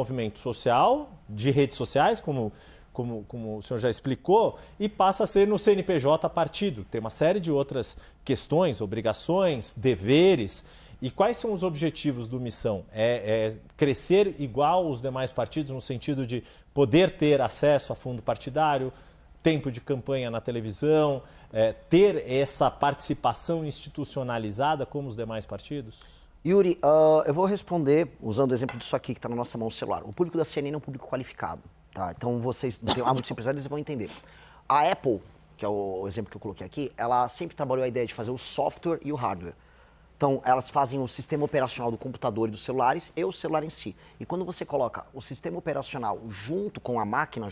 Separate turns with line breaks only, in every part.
movimento social, de redes sociais, como o senhor já explicou, e passa a ser no CNPJ partido. Tem uma série de outras questões, obrigações, deveres. E quais são os objetivos do Missão? É crescer igual os demais partidos, no sentido de poder ter acesso a fundo partidário, tempo de campanha na televisão, ter essa participação institucionalizada como os demais partidos?
Yuri, eu vou responder usando o exemplo disso aqui que está na nossa mão, o celular. O público da CNN é um público qualificado, tá? Então há muitos empresários que vão entender. A Apple, que é o exemplo que eu coloquei aqui, ela sempre trabalhou a ideia de fazer o software e o hardware. Então, elas fazem o sistema operacional do computador e dos celulares e o celular em si. E quando você coloca o sistema operacional junto com a máquina,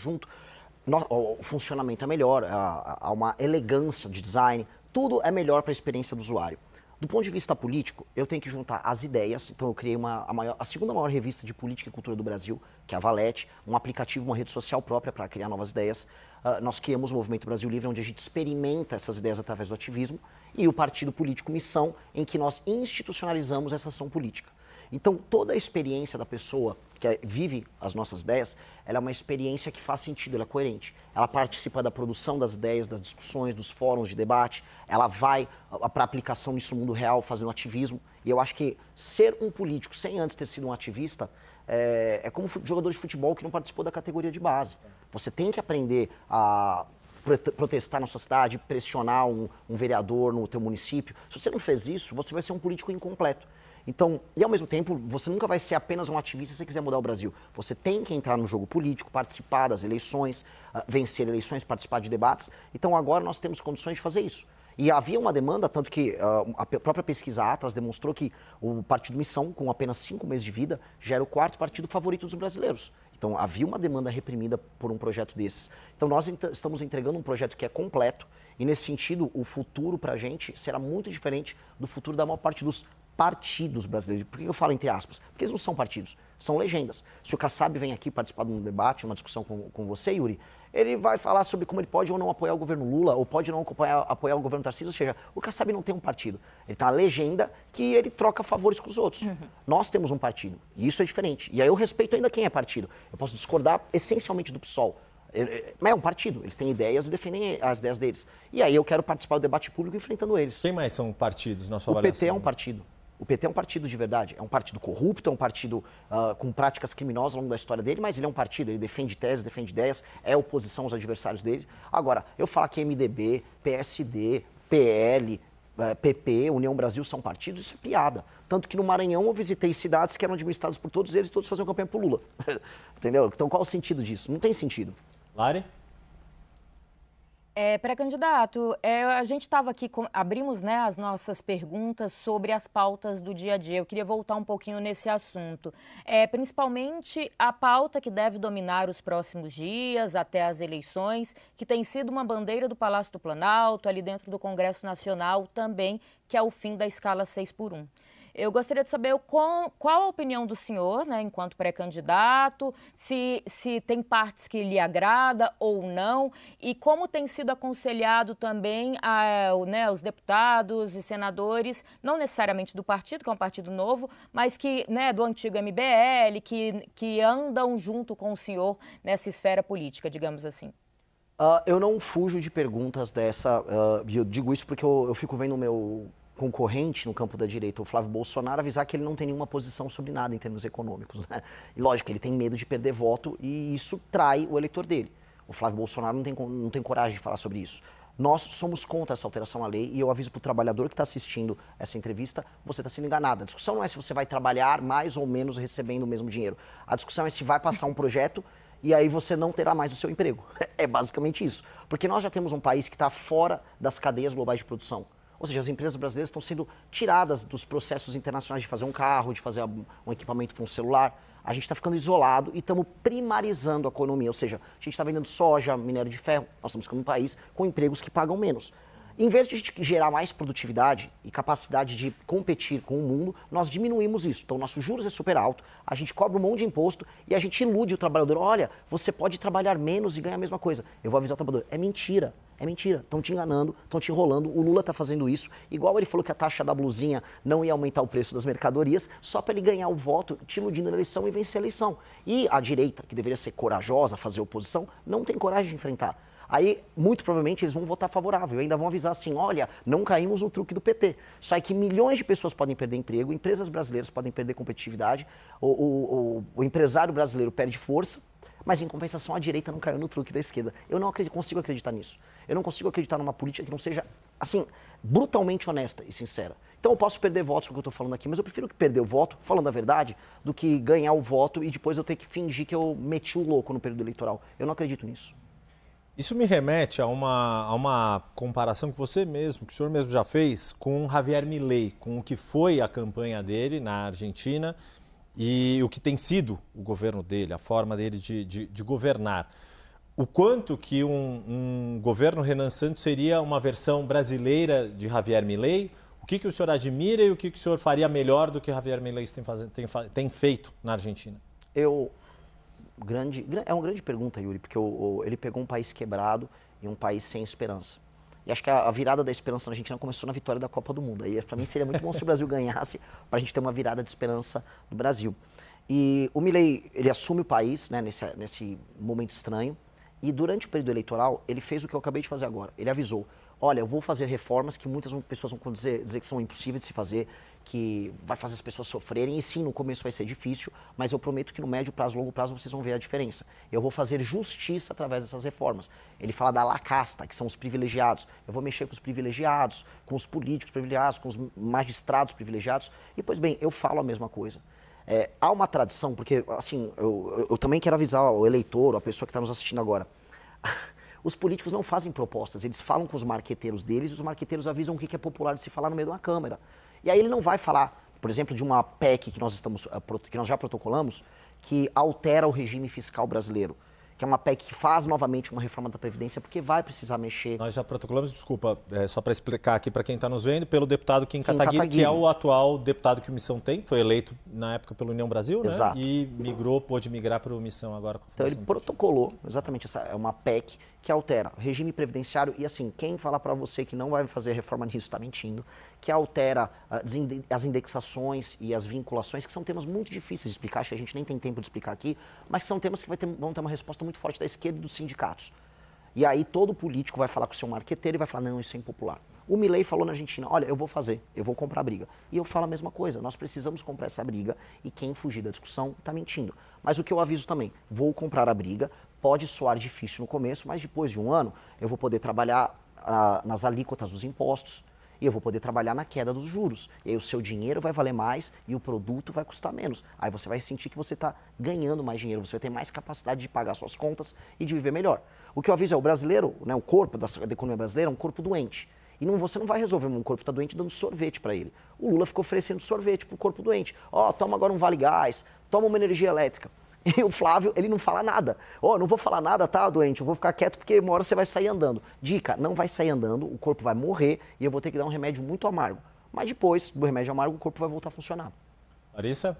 o funcionamento é melhor, há uma elegância de design, tudo é melhor para a experiência do usuário. Do ponto de vista político, eu tenho que juntar as ideias. Então eu criei a segunda maior revista de política e cultura do Brasil, que é a Valete, um aplicativo, uma rede social própria para criar novas ideias. Nós criamos o Movimento Brasil Livre, onde a gente experimenta essas ideias através do ativismo, e o partido político Missão, em que nós institucionalizamos essa ação política. Então, toda a experiência da pessoa que vive as nossas ideias, ela é uma experiência que faz sentido, ela é coerente. Ela participa da produção das ideias, das discussões, dos fóruns de debate, ela vai para a aplicação nisso no mundo real, fazendo ativismo. E eu acho que ser um político sem antes ter sido um ativista é como jogador de futebol que não participou da categoria de base. Você tem que aprender a protestar na sua cidade, pressionar um vereador no teu município. Se você não fez isso, você vai ser um político incompleto. Então, e ao mesmo tempo, você nunca vai ser apenas um ativista se você quiser mudar o Brasil. Você tem que entrar no jogo político, participar das eleições, vencer eleições, participar de debates. Então, agora nós temos condições de fazer isso. E havia uma demanda, tanto que a própria pesquisa Atlas demonstrou que o Partido Missão, com apenas 5 meses de vida, já era o 4º partido favorito dos brasileiros. Então, havia uma demanda reprimida por um projeto desses. Então, nós estamos entregando um projeto que é completo e, nesse sentido, o futuro para a gente será muito diferente do futuro da maior parte dos partidos brasileiros. Por que eu falo entre aspas? Porque eles não são partidos, são legendas. Se o Kassab vem aqui participar de um debate, uma discussão com você, Yuri, ele vai falar sobre como ele pode ou não apoiar o governo Lula, ou pode não apoiar o governo Tarcísio, ou seja, o Kassab não tem um partido. Ele tem uma legenda que ele troca favores com os outros. Nós temos um partido, e isso é diferente. E aí eu respeito ainda quem é partido. Eu posso discordar essencialmente do PSOL. Mas é um partido, eles têm ideias e defendem as ideias deles. E aí eu quero participar do debate público enfrentando eles.
Quem mais são partidos na sua
avaliação?
O PT
é um partido. O PT é um partido de verdade, é um partido corrupto, é um partido com práticas criminosas ao longo da história dele, mas ele é um partido, ele defende teses, defende ideias, é oposição aos adversários dele. Agora, eu falar que MDB, PSD, PL, PP, União Brasil são partidos, isso é piada. Tanto que no Maranhão eu visitei cidades que eram administradas por todos eles e todos faziam campanha pro Lula. Entendeu? Então qual o sentido disso? Não tem sentido.
Lari?
Pré-candidato, a gente estava aqui, abrimos as nossas perguntas sobre as pautas do dia a dia. Eu queria voltar um pouquinho nesse assunto. Principalmente a pauta que deve dominar os próximos dias, até as eleições, que tem sido uma bandeira do Palácio do Planalto, ali dentro do Congresso Nacional também, que é o fim da escala 6x1. Eu gostaria de saber qual a opinião do senhor, enquanto pré-candidato, se tem partes que lhe agrada ou não, e como tem sido aconselhado também os deputados e senadores, não necessariamente do partido, que é um partido novo, mas que, do antigo MBL, que andam junto com o senhor nessa esfera política, digamos assim.
Eu não fujo de perguntas dessa, e eu digo isso porque eu fico vendo o meu concorrente no campo da direita, o Flávio Bolsonaro, avisar que ele não tem nenhuma posição sobre nada em termos econômicos, né? E lógico, ele tem medo de perder voto e isso trai o eleitor dele. O Flávio Bolsonaro não tem coragem de falar sobre isso. Nós somos contra essa alteração à lei e eu aviso para o trabalhador que está assistindo essa entrevista, você está sendo enganado. A discussão não é se você vai trabalhar mais ou menos recebendo o mesmo dinheiro. A discussão é se vai passar um projeto e aí você não terá mais o seu emprego. É basicamente isso. Porque nós já temos um país que está fora das cadeias globais de produção. Ou seja, as empresas brasileiras estão sendo tiradas dos processos internacionais de fazer um carro, de fazer um equipamento para um celular. A gente está ficando isolado e estamos primarizando a economia. Ou seja, a gente está vendendo soja, minério de ferro. Nós estamos ficando um país com empregos que pagam menos. Em vez de a gente gerar mais produtividade e capacidade de competir com o mundo, nós diminuímos isso. Então, nossos juros é super alto, a gente cobra um monte de imposto e a gente ilude o trabalhador. Olha, você pode trabalhar menos e ganhar a mesma coisa. Eu vou avisar o trabalhador, é mentira. É mentira, estão te enganando, estão te enrolando, o Lula está fazendo isso, igual ele falou que a taxa da blusinha não ia aumentar o preço das mercadorias, só para ele ganhar o voto, te iludindo na eleição e vencer a eleição. E a direita, que deveria ser corajosa, fazer oposição, não tem coragem de enfrentar. Aí, muito provavelmente, eles vão votar favorável, ainda vão avisar assim, olha, não caímos no truque do PT. Só que milhões de pessoas podem perder emprego, empresas brasileiras podem perder competitividade, o empresário brasileiro perde força, mas em compensação a direita não caiu no truque da esquerda. Eu não consigo acreditar nisso. Eu não consigo acreditar numa política que não seja, assim, brutalmente honesta e sincera. Então eu posso perder votos com o que eu estou falando aqui, mas eu prefiro perder o voto, falando a verdade, do que ganhar o voto e depois eu ter que fingir que eu meti o louco no período eleitoral. Eu não acredito nisso.
Isso me remete a uma comparação que o senhor mesmo já fez com Javier Milei, com o que foi a campanha dele na Argentina e o que tem sido o governo dele, a forma dele de governar. O quanto que um governo Renan Santos seria uma versão brasileira de Javier Milei? O que o senhor admira e o que o senhor faria melhor do que Javier Milei tem feito na Argentina?
É uma grande pergunta, Yuri, porque ele pegou um país quebrado e um país sem esperança. E acho que a virada da esperança na Argentina começou na vitória da Copa do Mundo. Aí, para mim, seria muito bom se o Brasil ganhasse, para a gente ter uma virada de esperança do Brasil. E o Milei, ele assume o país, né, nesse momento estranho, e durante o período eleitoral, ele fez o que eu acabei de fazer agora. Ele avisou, olha, eu vou fazer reformas que muitas pessoas vão dizer que são impossíveis de se fazer, que vai fazer as pessoas sofrerem, e sim, no começo vai ser difícil, mas eu prometo que no médio prazo, longo prazo, vocês vão ver a diferença. Eu vou fazer justiça através dessas reformas. Ele fala da la casta, que são os privilegiados. Eu vou mexer com os privilegiados, com os políticos privilegiados, com os magistrados privilegiados. E, pois bem, eu falo a mesma coisa. Há uma tradição, porque, assim, eu também quero avisar o eleitor, a pessoa que está nos assistindo agora. Os políticos não fazem propostas, eles falam com os marqueteiros deles e os marqueteiros avisam o que é popular de se falar no meio de uma câmera. E aí ele não vai falar, por exemplo, de uma PEC que nós já protocolamos, que altera o regime fiscal brasileiro, que é uma PEC que faz novamente uma reforma da Previdência, porque vai precisar mexer.
Nós já protocolamos, desculpa, só para explicar aqui para quem está nos vendo, pelo deputado Kim Kataguiri, que é o atual deputado que o Missão tem, foi eleito na época pela União Brasil, né?
Exato.
E pôde migrar para o Missão agora.
Então ele protocolou, exatamente, essa é uma PEC que altera regime previdenciário e assim, quem falar para você que não vai fazer reforma nisso está mentindo, que altera as indexações e as vinculações, que são temas muito difíceis de explicar, acho que a gente nem tem tempo de explicar aqui, mas que são temas que vão ter uma resposta muito forte da esquerda e dos sindicatos. E aí todo político vai falar com o seu marqueteiro e vai falar, não, isso é impopular. O Milei falou na Argentina, olha, eu vou comprar briga. E eu falo a mesma coisa, nós precisamos comprar essa briga e quem fugir da discussão está mentindo. Mas o que eu aviso também, vou comprar a briga, pode soar difícil no começo, mas depois de um ano eu vou poder trabalhar nas alíquotas dos impostos e eu vou poder trabalhar na queda dos juros. E aí o seu dinheiro vai valer mais e o produto vai custar menos. Aí você vai sentir que você está ganhando mais dinheiro, você vai ter mais capacidade de pagar suas contas e de viver melhor. O que eu aviso é o brasileiro, né, o corpo da economia brasileira é um corpo doente. E você não vai resolver um corpo que está doente dando sorvete para ele. O Lula ficou oferecendo sorvete para o corpo doente. Toma agora um Vale Gás, toma uma energia elétrica. E o Flávio, ele não fala nada. Não vou falar nada, tá, doente? Eu vou ficar quieto porque uma hora você vai sair andando. Dica, não vai sair andando, o corpo vai morrer e eu vou ter que dar um remédio muito amargo. Mas depois do remédio amargo, o corpo vai voltar a funcionar.
Larissa?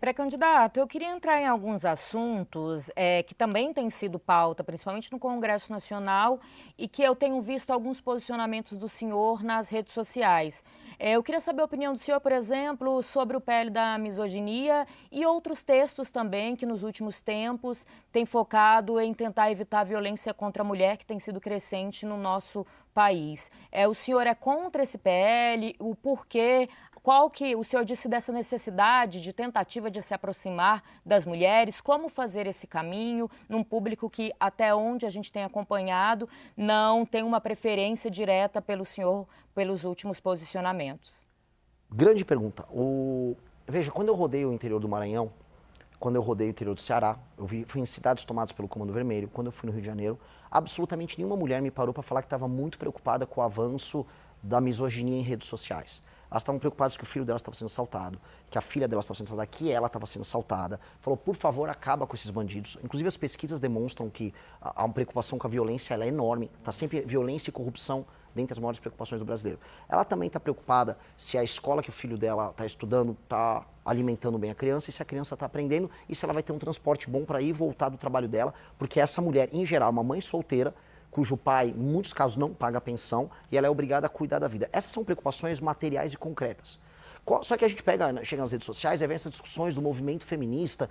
Pré-candidato, eu queria entrar em alguns assuntos que também têm sido pauta, principalmente no Congresso Nacional, e que eu tenho visto alguns posicionamentos do senhor nas redes sociais. Eu queria saber a opinião do senhor, por exemplo, sobre o PL da misoginia e outros textos também que nos últimos tempos têm focado em tentar evitar a violência contra a mulher, que tem sido crescente no nosso país. O senhor é contra esse PL? O porquê? Qual que o senhor disse dessa necessidade de tentativa de se aproximar das mulheres? Como fazer esse caminho num público que, até onde a gente tem acompanhado, não tem uma preferência direta pelo senhor pelos últimos posicionamentos?
Grande pergunta. Veja, quando eu rodei o interior do Maranhão, quando eu rodei o interior do Ceará, fui em cidades tomadas pelo Comando Vermelho, quando eu fui no Rio de Janeiro, absolutamente nenhuma mulher me parou para falar que estava muito preocupada com o avanço da misoginia em redes sociais. Elas estavam preocupadas que o filho delas estava sendo assaltado, que a filha delas estava sendo assaltada, que ela estava sendo assaltada. Falou, por favor, acaba com esses bandidos. Inclusive, as pesquisas demonstram que há uma preocupação com a violência, ela é enorme. Está sempre violência e corrupção dentre as maiores preocupações do brasileiro. Ela também está preocupada se a escola que o filho dela está estudando está alimentando bem a criança e se a criança está aprendendo e se ela vai ter um transporte bom para ir e voltar do trabalho dela, porque essa mulher, em geral, uma mãe solteira, cujo pai, em muitos casos, não paga a pensão e ela é obrigada a cuidar da vida. Essas são preocupações materiais e concretas. Só que a gente chega nas redes sociais e vê essas discussões do movimento feminista